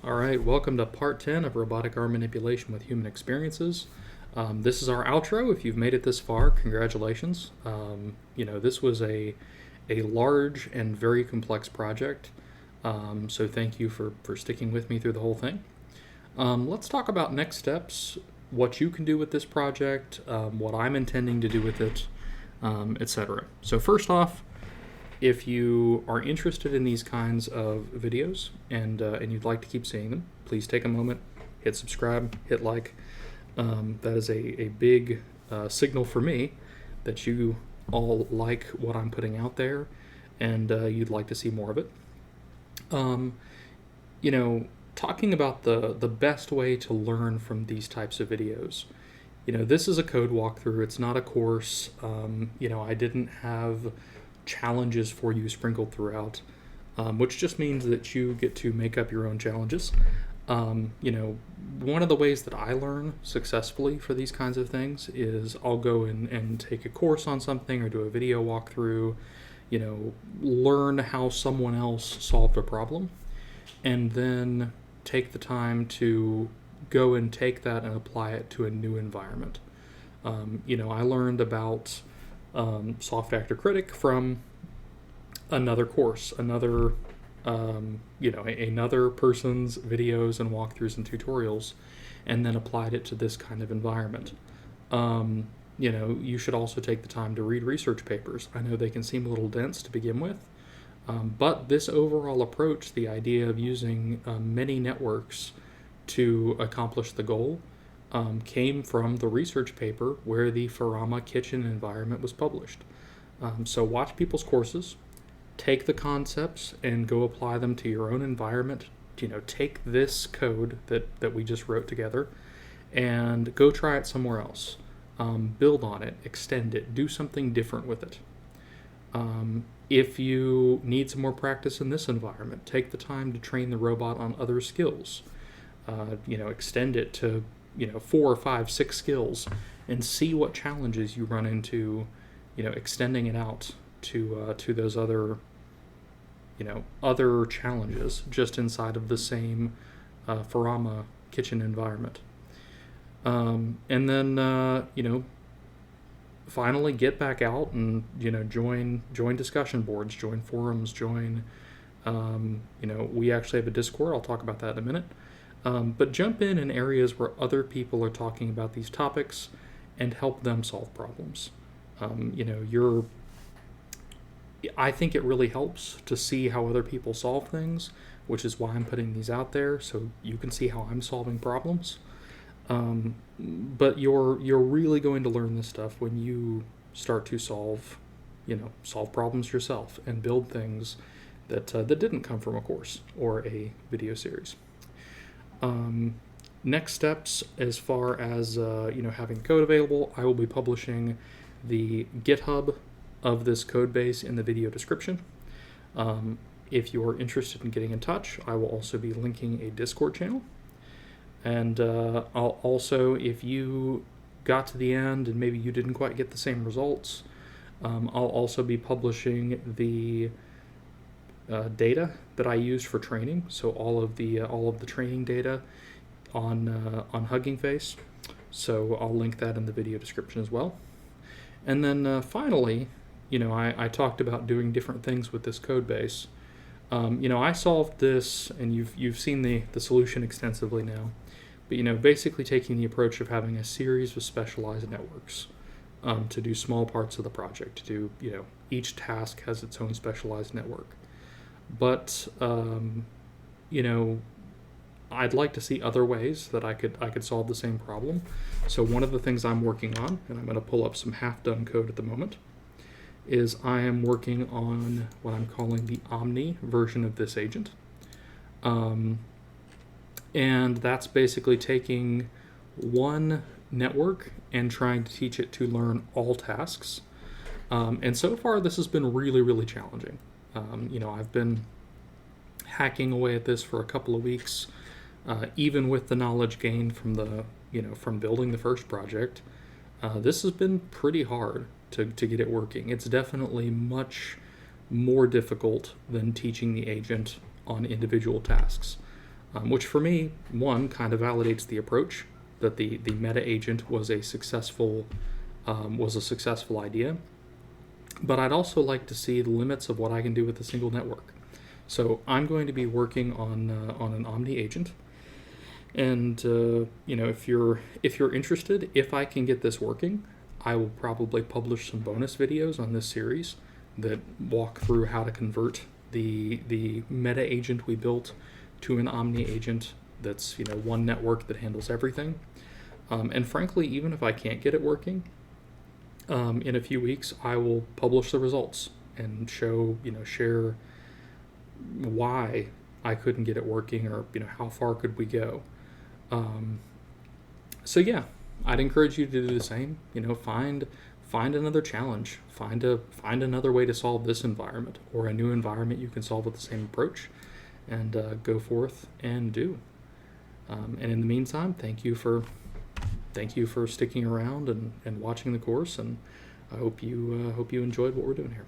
All right, welcome to part 10 of Robotic Arm Manipulation with Human Experiences. This is our outro. If you've made it this far, congratulations. This was a large and very complex project, so thank you for sticking with me through the whole thing. Let's talk about next steps, what you can do with this project, what I'm intending to do with it, etc. So first off, if you are interested in these kinds of videos and you'd like to keep seeing them, please take a moment, hit subscribe, hit like. That is a big signal for me that you all like what I'm putting out there and you'd like to see more of it. Talking about the best way to learn from these types of videos. This is a code walkthrough. It's not a course. I didn't have challenges for you sprinkled throughout, which just means that you get to make up your own challenges. One of the ways that I learn successfully for these kinds of things is I'll go and take a course on something or do a video walkthrough, learn how someone else solved a problem, and then take the time to go and take that and apply it to a new environment. I learned about soft-actor-critic from another course, another person's videos and walkthroughs and tutorials, and then applied it to this kind of environment. You should also take the time to read research papers. I know they can seem a little dense to begin with, but this overall approach, the idea of using many networks to accomplish the goal, came from the research paper where the Franka Kitchen environment was published. So watch people's courses, take the concepts and go apply them to your own environment. Take this code that we just wrote together and go try it somewhere else. Build on it, extend it, do something different with it. If you need some more practice in this environment, take the time to train the robot on other skills. Extend it to 4, 5, 6 skills and see what challenges you run into, extending it out to those other challenges just inside of the same Franka Kitchen environment. And then finally get back out and join discussion boards, join forums, join we actually have a Discord. I'll talk about that in a minute. But jump in areas where other people are talking about these topics and help them solve problems. I think it really helps to see how other people solve things, which is why I'm putting these out there so you can see how I'm solving problems. But you're really going to learn this stuff when you start to solve problems yourself and build things that didn't come from a course or a video series. Next steps, as far as having code available, I will be publishing the GitHub of this code base in the video description. If you're interested in getting in touch, I will also be linking a Discord channel. And I'll also, if you got to the end and maybe you didn't quite get the same results, I'll also be publishing the data that I used for training. So all of the training data on Hugging Face. So I'll link that in the video description as well. And then finally, I talked about doing different things with this code base. I solved this, and you've seen the solution extensively now. But basically taking the approach of having a series of specialized networks to do small parts of the project. To do each task has its own specialized network. But I'd like to see other ways that I could solve the same problem. So one of the things I'm working on, and I'm going to pull up some half-done code at the moment, is I am working on what I'm calling the Omni version of this agent. And that's basically taking one network and trying to teach it to learn all tasks. And so far, this has been really, really challenging. I've been hacking away at this for a couple of weeks, even with the knowledge gained from building the first project. This has been pretty hard to get it working. It's definitely much more difficult than teaching the agent on individual tasks. which for me, one, kind of validates the approach that the meta agent was a successful idea. But I'd also like to see the limits of what I can do with a single network. So I'm going to be working on an Omni agent, and if you're interested, if I can get this working, I will probably publish some bonus videos on this series that walk through how to convert the meta agent we built to an Omni agent that's one network that handles everything. And frankly, even if I can't get it working, in a few weeks I will publish the results and share why I couldn't get it working, or how far could we go. So yeah, I'd encourage you to do the same. Find another challenge, find another way to solve this environment, or a new environment you can solve with the same approach, and go forth and do. And in the meantime, thank you for sticking around and watching the course, and I hope you enjoyed what we're doing here.